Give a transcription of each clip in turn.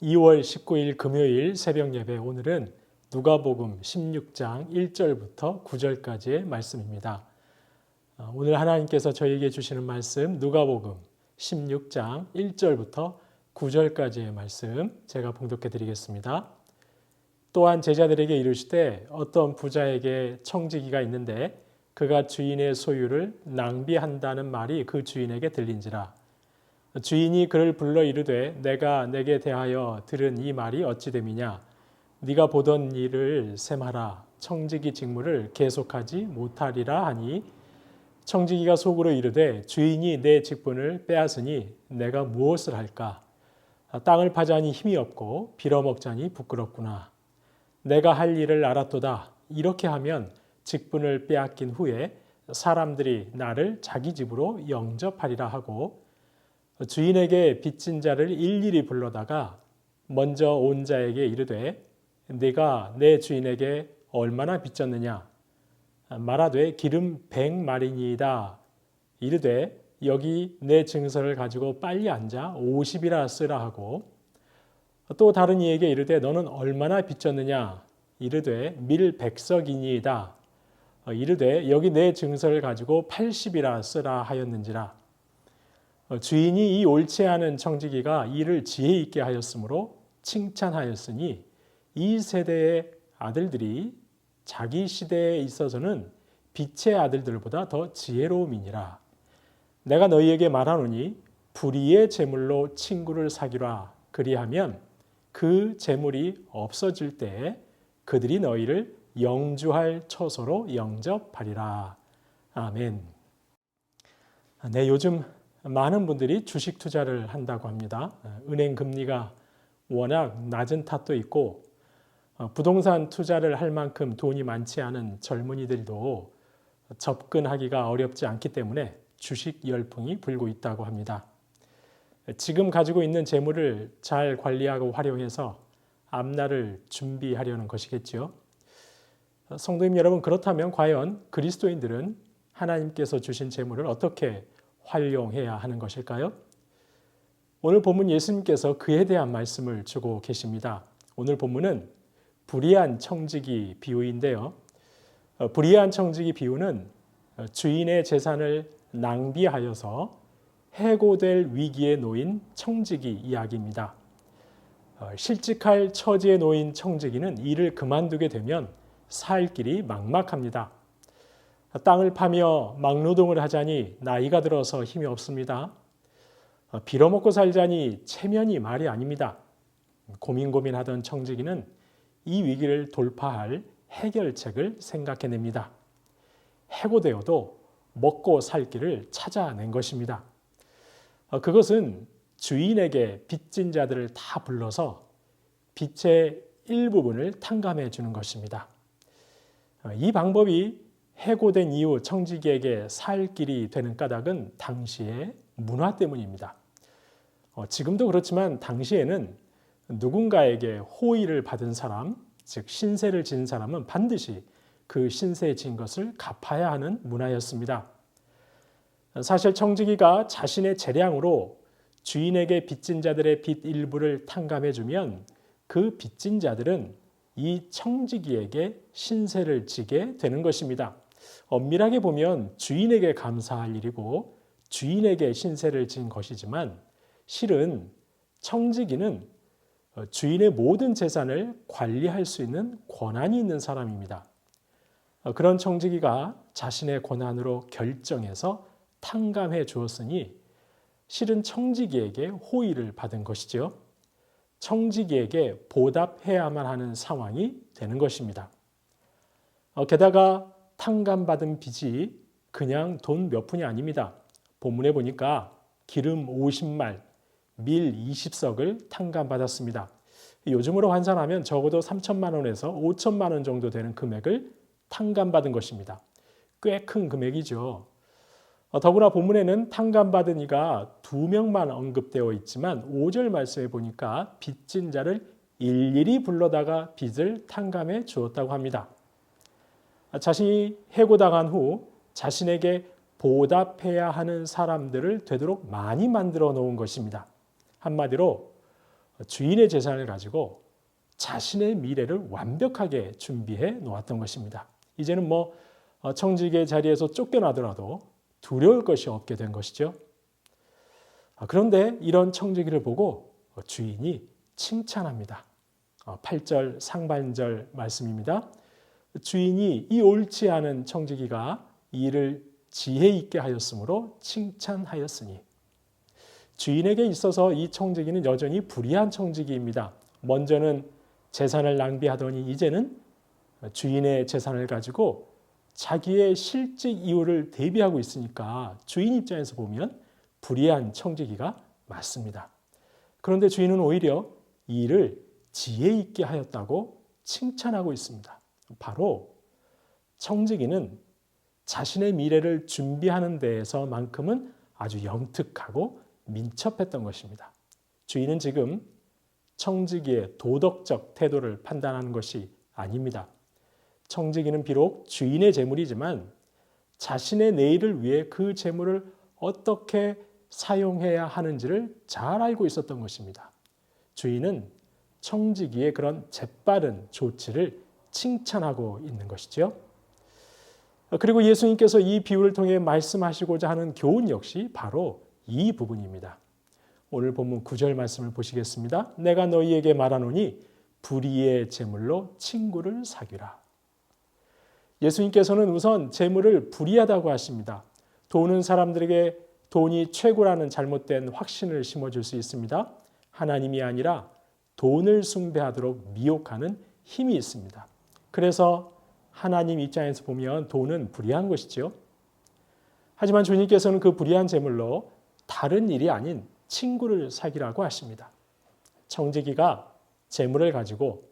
2월 19일 금요일 새벽 예배, 오늘은 누가복음 16장 1절부터 9절까지의 말씀입니다. 오늘 하나님께서 저에게 주시는 말씀, 누가복음 16장 1절부터 9절까지의 말씀 제가 봉독해 드리겠습니다. 또한 제자들에게 이르시되 어떤 부자에게 청지기가 있는데 그가 주인의 소유를 낭비한다는 말이 그 주인에게 들린지라. 주인이 그를 불러 이르되 내가 내게 대하여 들은 이 말이 어찌 됨이냐. 네가 보던 일을 셈하라. 청지기 직무를 계속하지 못하리라 하니, 청지기가 속으로 이르되 주인이 내 직분을 빼앗으니 내가 무엇을 할까. 땅을 파자니 힘이 없고 빌어먹자니 부끄럽구나. 내가 할 일을 알았도다. 이렇게 하면 직분을 빼앗긴 후에 사람들이 나를 자기 집으로 영접하리라 하고, 주인에게 빚진 자를 일일이 불러다가 먼저 온 자에게 이르되 네가 내 주인에게 얼마나 빚졌느냐. 말하되 기름 100마리니이다. 이르되 여기 내 증서를 가지고 빨리 앉아 50이라 쓰라 하고, 또 다른 이에게 이르되 너는 얼마나 빚졌느냐. 이르되 밀 100석이니이다. 이르되 여기 내 증서를 가지고 80이라 쓰라 하였는지라. 주인이 이 옳지 않은 청지기가 이를 지혜 있게 하였으므로 칭찬하였으니, 이 세대의 아들들이 자기 시대에 있어서는 빛의 아들들보다 더 지혜로움이니라. 내가 너희에게 말하노니 불의의 재물로 친구를 사귀라. 그리하면 그 재물이 없어질 때에 그들이 너희를 영주할 처소로 영접하리라. 아멘. 네, 요즘 많은 분들이 주식 투자를 한다고 합니다. 은행 금리가 워낙 낮은 탓도 있고, 부동산 투자를 할 만큼 돈이 많지 않은 젊은이들도 접근하기가 어렵지 않기 때문에 주식 열풍이 불고 있다고 합니다. 지금 가지고 있는 재물을 잘 관리하고 활용해서 앞날을 준비하려는 것이겠죠. 성도님 여러분, 그렇다면 과연 그리스도인들은 하나님께서 주신 재물을 어떻게 활용해야 하는 것일까요? 오늘 본문 예수님께서 그에 대한 말씀을 주고 계십니다. 오늘 본문은 불의한 청지기 비유인데요. 불의한 청지기 비유는 주인의 재산을 낭비하여서 해고될 위기에 놓인 청지기 이야기입니다. 실직할 처지에 놓인 청지기는 일을 그만두게 되면 살 길이 막막합니다. 땅을 파며 막노동을 하자니 나이가 들어서 힘이 없습니다. 빌어먹고 살자니 체면이 말이 아닙니다. 고민하던 청지기는 이 위기를 돌파할 해결책을 생각해냅니다. 해고되어도 먹고 살 길을 찾아낸 것입니다. 그것은 주인에게 빚진 자들을 다 불러서 빚의 일부분을 탕감해 주는 것입니다. 이 방법이 해고된 이후 청지기에게 살 길이 되는 까닭은 당시의 문화 때문입니다. 지금도 그렇지만 당시에는 누군가에게 호의를 받은 사람, 즉 신세를 진 사람은 반드시 그 신세 진 것을 갚아야 하는 문화였습니다. 사실 청지기가 자신의 재량으로 주인에게 빚진 자들의 빚 일부를 탕감해 주면 그 빚진 자들은 이 청지기에게 신세를 지게 되는 것입니다. 엄밀하게 보면 주인에게 감사할 일이고 주인에게 신세를 진 것이지만, 실은 청지기는 주인의 모든 재산을 관리할 수 있는 권한이 있는 사람입니다. 그런 청지기가 자신의 권한으로 결정해서 탕감해 주었으니 실은 청지기에게 호의를 받은 것이죠. 청지기에게 보답해야만 하는 상황이 되는 것입니다. 게다가 탕감받은 빚이 그냥 돈 몇 푼이 아닙니다. 본문에 보니까 기름 50말, 밀 20석을 탕감받았습니다. 요즘으로 환산하면 적어도 3천만 원에서 5천만 원 정도 되는 금액을 탕감받은 것입니다. 꽤 큰 금액이죠. 더구나 본문에는 탕감받은 이가 2명만 언급되어 있지만 5절 말씀에 보니까 빚진 자를 일일이 불러다가 빚을 탕감해 주었다고 합니다. 자신이 해고당한 후 자신에게 보답해야 하는 사람들을 되도록 많이 만들어 놓은 것입니다. 한마디로 주인의 재산을 가지고 자신의 미래를 완벽하게 준비해 놓았던 것입니다. 이제는 청지기의 자리에서 쫓겨나더라도 두려울 것이 없게 된 것이죠. 그런데 이런 청지기를 보고 주인이 칭찬합니다. 8절 상반절 말씀입니다. 주인이 이 옳지 않은 청지기가 일을 지혜 있게 하였으므로 칭찬하였으니, 주인에게 있어서 이 청지기는 여전히 불의한 청지기입니다. 먼저는 재산을 낭비하더니 이제는 주인의 재산을 가지고 자기의 실직 이유를 대비하고 있으니까 주인 입장에서 보면 불의한 청지기가 맞습니다. 그런데 주인은 오히려 이 일을 지혜 있게 하였다고 칭찬하고 있습니다. 바로 청지기는 자신의 미래를 준비하는 데에서만큼은 아주 영특하고 민첩했던 것입니다. 주인은 지금 청지기의 도덕적 태도를 판단하는 것이 아닙니다. 청지기는 비록 주인의 재물이지만 자신의 내일을 위해 그 재물을 어떻게 사용해야 하는지를 잘 알고 있었던 것입니다. 주인은 청지기의 그런 재빠른 조치를 칭찬하고 있는 것이죠. 그리고 예수님께서 이 비유를 통해 말씀하시고자 하는 교훈 역시 바로 이 부분입니다. 오늘 본문 9절 말씀을 보시겠습니다. 내가 너희에게 말하노니 불의의 재물로 친구를 사귀라. 예수님께서는 우선 재물을 불의하다고 하십니다. 돈은 사람들에게 돈이 최고라는 잘못된 확신을 심어줄 수 있습니다. 하나님이 아니라 돈을 숭배하도록 미혹하는 힘이 있습니다. 그래서 하나님 입장에서 보면 돈은 불의한 것이죠. 하지만 주님께서는 그 불의한 재물로 다른 일이 아닌 친구를 사귀라고 하십니다. 청지기가 재물을 가지고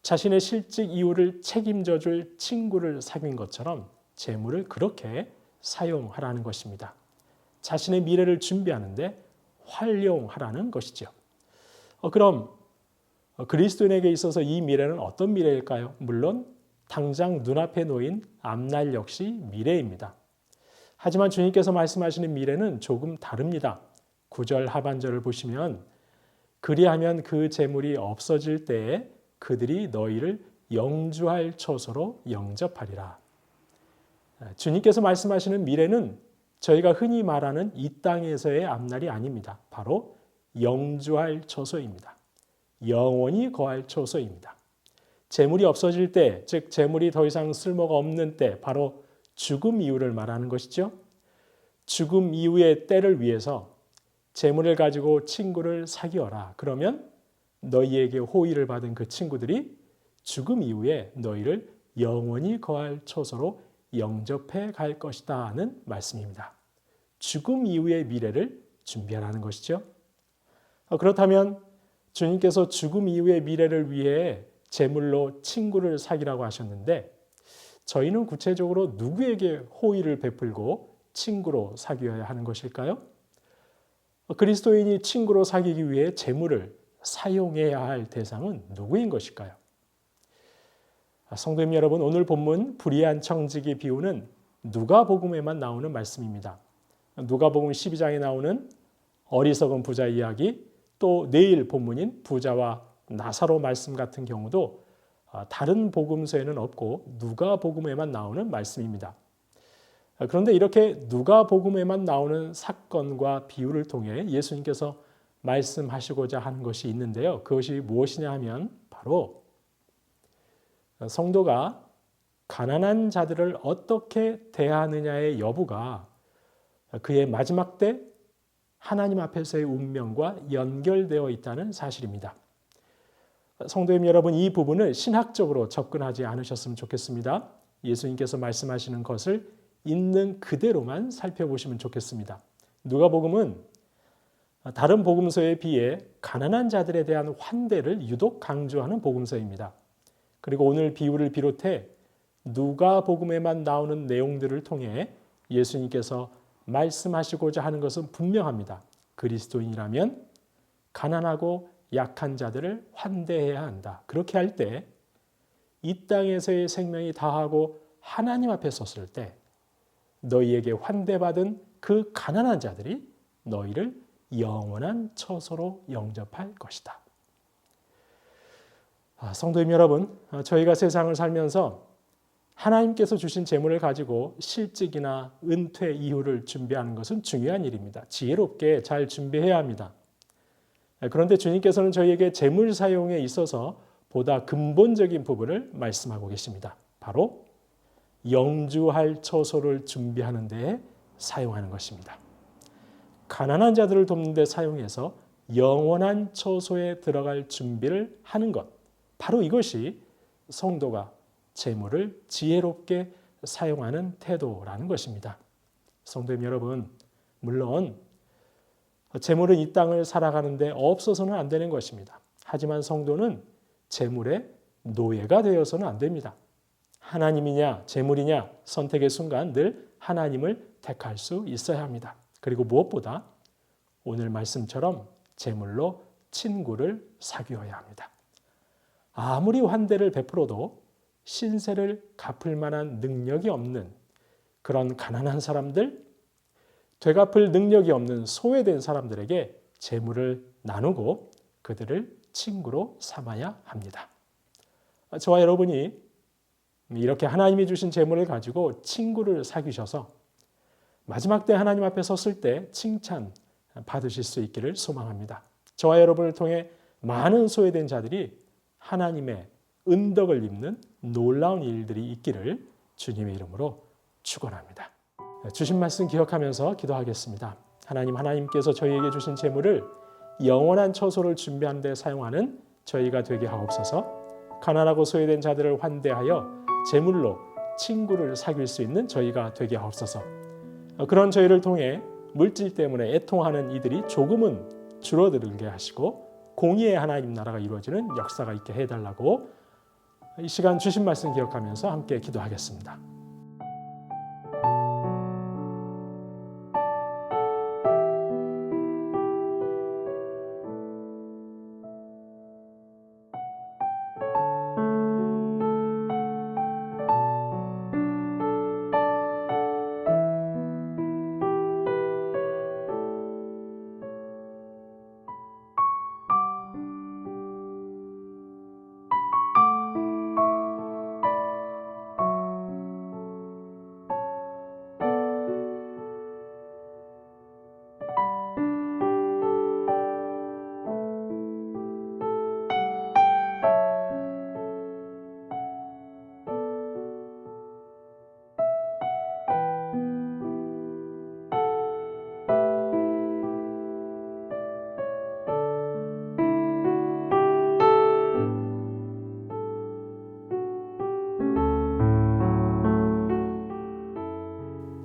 자신의 실직 이유를 책임져 줄 친구를 사귄 것처럼 재물을 그렇게 사용하라는 것입니다. 자신의 미래를 준비하는데 활용하라는 것이죠. 그럼 그리스도인에게 있어서 이 미래는 어떤 미래일까요? 물론 당장 눈앞에 놓인 앞날 역시 미래입니다. 하지만 주님께서 말씀하시는 미래는 조금 다릅니다. 9절 하반절을 보시면 그리하면 그 재물이 없어질 때에 그들이 너희를 영주할 처소로 영접하리라. 주님께서 말씀하시는 미래는 저희가 흔히 말하는 이 땅에서의 앞날이 아닙니다. 바로 영주할 처소입니다. 영원히 거할 처소입니다. 재물이 없어질 때, 즉 재물이 더 이상 쓸모가 없는 때, 바로 죽음 이후를 말하는 것이죠. 죽음 이후의 때를 위해서 재물을 가지고 친구를 사귀어라. 그러면 너희에게 호의를 받은 그 친구들이 죽음 이후에 너희를 영원히 거할 처소로 영접해 갈 것이다는 말씀입니다. 죽음 이후의 미래를 준비하라는 것이죠. 그렇다면 주님께서 죽음 이후의 미래를 위해 재물로 친구를 사귀라고 하셨는데 저희는 구체적으로 누구에게 호의를 베풀고 친구로 사귀어야 하는 것일까요? 그리스도인이 친구로 사귀기 위해 재물을 사용해야 할 대상은 누구인 것일까요? 성도님 여러분, 오늘 본문 불의한 청지기 비유는 누가복음에만 나오는 말씀입니다. 누가복음 12장에 나오는 어리석은 부자 이야기, 또 내일 본문인 부자와 나사로 말씀 같은 경우도 다른 복음서에는 없고 누가복음에만 나오는 말씀입니다. 그런데 이렇게 누가복음에만 나오는 사건과 비유를 통해 예수님께서 말씀하시고자 하는 것이 있는데요. 그것이 무엇이냐 하면 바로 성도가 가난한 자들을 어떻게 대하느냐의 여부가 그의 마지막 때 하나님 앞에서의 운명과 연결되어 있다는 사실입니다. 성도님 여러분, 이 부분을 신학적으로 접근하지 않으셨으면 좋겠습니다. 예수님께서 말씀하시는 것을 있는 그대로만 살펴보시면 좋겠습니다. 누가복음은 다른 복음서에 비해 가난한 자들에 대한 환대를 유독 강조하는 복음서입니다. 그리고 오늘 비유를 비롯해 누가복음에만 나오는 내용들을 통해 예수님께서 말씀하시고자 하는 것은 분명합니다. 그리스도인이라면 가난하고 약한 자들을 환대해야 한다. 그렇게 할 때 이 땅에서의 생명이 다하고 하나님 앞에 섰을 때 너희에게 환대받은 그 가난한 자들이 너희를 영원한 처소로 영접할 것이다. 성도님 여러분, 저희가 세상을 살면서 하나님께서 주신 재물을 가지고 실직이나 은퇴 이후를 준비하는 것은 중요한 일입니다. 지혜롭게 잘 준비해야 합니다. 그런데 주님께서는 저희에게 재물 사용에 있어서 보다 근본적인 부분을 말씀하고 계십니다. 바로 영주할 처소를 준비하는 데에 사용하는 것입니다. 가난한 자들을 돕는 데 사용해서 영원한 처소에 들어갈 준비를 하는 것, 바로 이것이 성도가 재물을 지혜롭게 사용하는 태도라는 것입니다. 성도님 여러분, 물론 재물은 이 땅을 살아가는데 없어서는 안 되는 것입니다. 하지만 성도는 재물의 노예가 되어서는 안 됩니다. 하나님이냐 재물이냐 선택의 순간 늘 하나님을 택할 수 있어야 합니다. 그리고 무엇보다 오늘 말씀처럼 재물로 친구를 사귀어야 합니다. 아무리 환대를 베풀어도 신세를 갚을 만한 능력이 없는 그런 가난한 사람들, 되갚을 능력이 없는 소외된 사람들에게 재물을 나누고 그들을 친구로 삼아야 합니다. 저와 여러분이 이렇게 하나님이 주신 재물을 가지고 친구를 사귀셔서 마지막 때 하나님 앞에 섰을 때 칭찬 받으실 수 있기를 소망합니다. 저와 여러분을 통해 많은 소외된 자들이 하나님의 은덕을 입는 놀라운 일들이 있기를 주님의 이름으로 축원합니다. 주신 말씀 기억하면서 기도하겠습니다. 하나님께서 저희에게 주신 재물을 영원한 처소를 준비하는 데 사용하는 저희가 되게 하옵소서. 가난하고 소외된 자들을 환대하여 재물로 친구를 사귈 수 있는 저희가 되게 하옵소서. 그런 저희를 통해 물질 때문에 애통하는 이들이 조금은 줄어들게 하시고 공의의 하나님 나라가 이루어지는 역사가 있게 해달라고 이 시간 주신 말씀 기억하면서 함께 기도하겠습니다.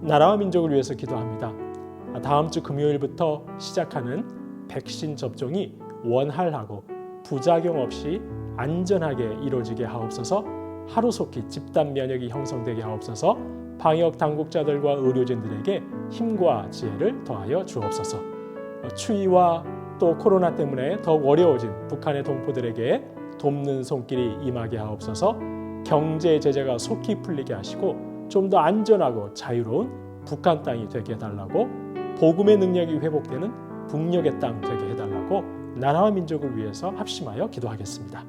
나라와 민족을 위해서 기도합니다. 다음 주 금요일부터 시작하는 백신 접종이 원활하고 부작용 없이 안전하게 이루어지게 하옵소서. 하루속히 집단 면역이 형성되게 하옵소서. 방역 당국자들과 의료진들에게 힘과 지혜를 더하여 주옵소서. 추위와 또 코로나 때문에 더욱 어려워진 북한의 동포들에게 돕는 손길이 임하게 하옵소서. 경제 제재가 속히 풀리게 하시고 좀 더 안전하고 자유로운 북한 땅이 되게 해달라고, 복음의 능력이 회복되는 북녘의 땅 되게 해달라고 나라와 민족을 위해서 합심하여 기도하겠습니다.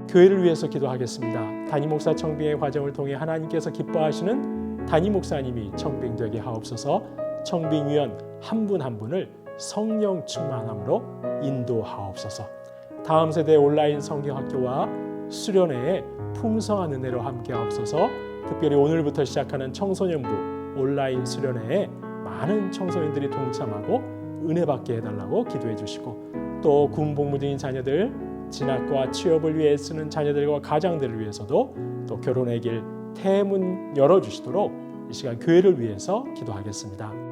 교회를 위해서 기도하겠습니다. 담임 목사 청빙의 과정을 통해 하나님께서 기뻐하시는 담임 목사님이 청빙되게 하옵소서. 청빙위원 한 분 한 분을 성령 충만함으로 인도하옵소서. 다음 세대 온라인 성경학교와 수련회에 풍성한 은혜로 함께하옵소서. 특별히 오늘부터 시작하는 청소년부 온라인 수련회에 많은 청소년들이 동참하고 은혜 받게 해달라고 기도해 주시고, 또 군복무 중인 자녀들, 진학과 취업을 위해 쓰는 자녀들과 가장들을 위해서도 또 결혼의 길 태문 열어주시도록 이 시간 교회를 위해서 기도하겠습니다.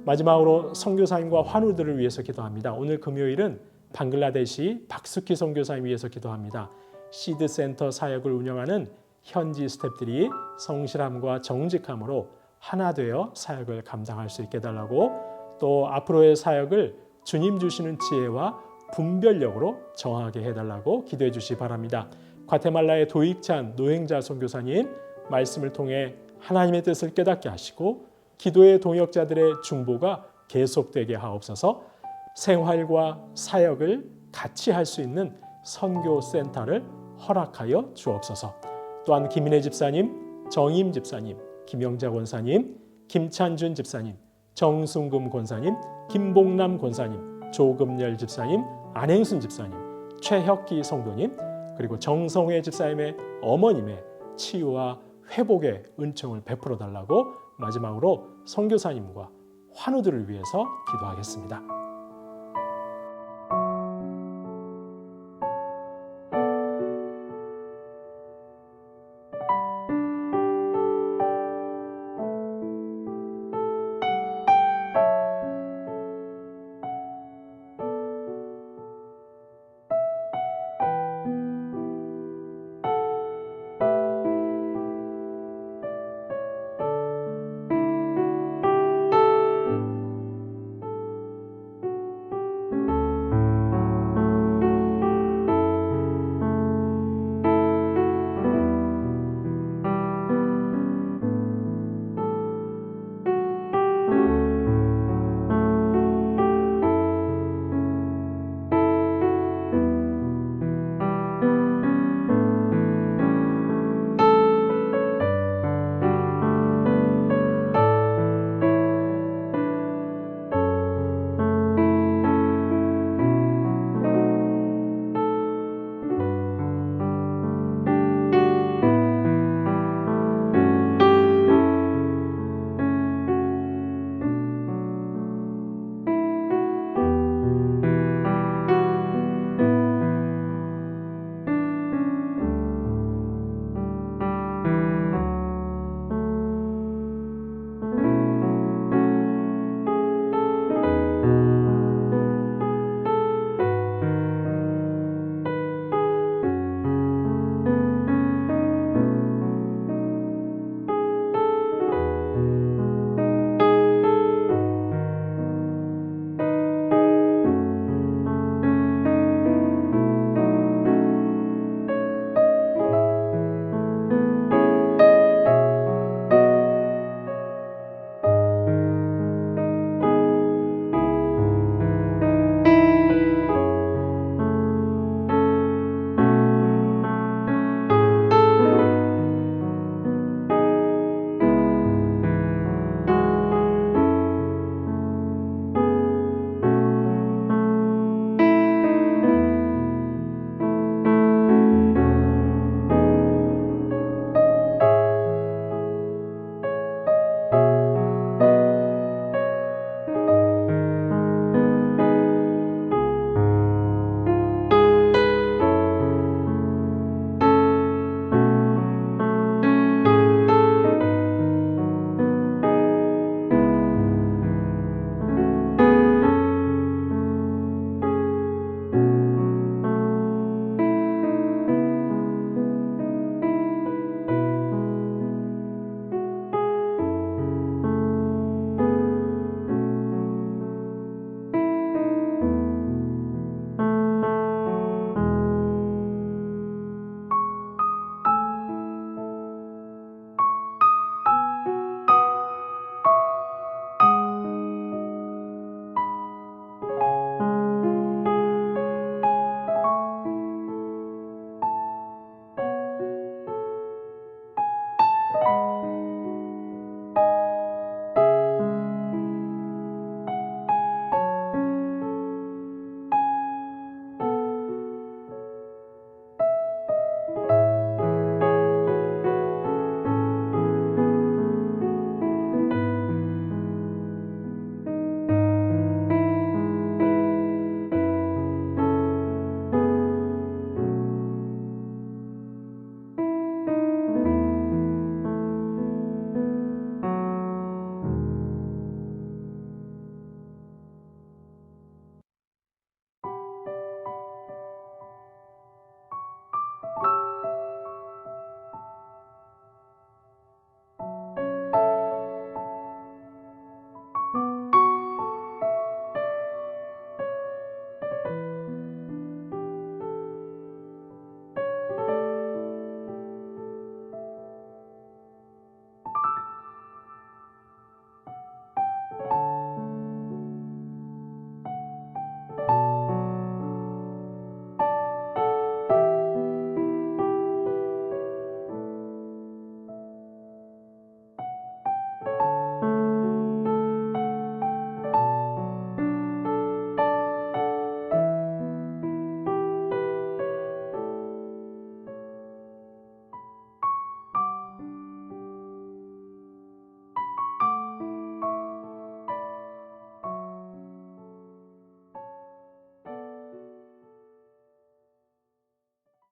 마지막으로 선교사님과 환우들을 위해서 기도합니다. 오늘 금요일은 방글라데시 박수키 선교사님 위해서 기도합니다. 시드센터 사역을 운영하는 현지 스태프들이 성실함과 정직함으로 하나 되어 사역을 감당할 수 있게 해달라고, 또 앞으로의 사역을 주님 주시는 지혜와 분별력으로 정하게 해달라고 기도해 주시기 바랍니다. 과테말라의 도익찬 노행자 선교사님 말씀을 통해 하나님의 뜻을 깨닫게 하시고 기도의 동역자들의 중보가 계속되게 하옵소서. 생활과 사역을 같이 할 수 있는 선교센터를 허락하여 주옵소서. 또한 김인혜 집사님, 정임 집사님, 김영자 권사님, 김찬준 집사님, 정순금 권사님, 김봉남 권사님, 조금열 집사님, 안행순 집사님, 최혁기 성도님, 그리고 정성회 집사님의 어머님의 치유와 회복의 은총을 베풀어 달라고 마지막으로 선교사님과 환우들을 위해서 기도하겠습니다.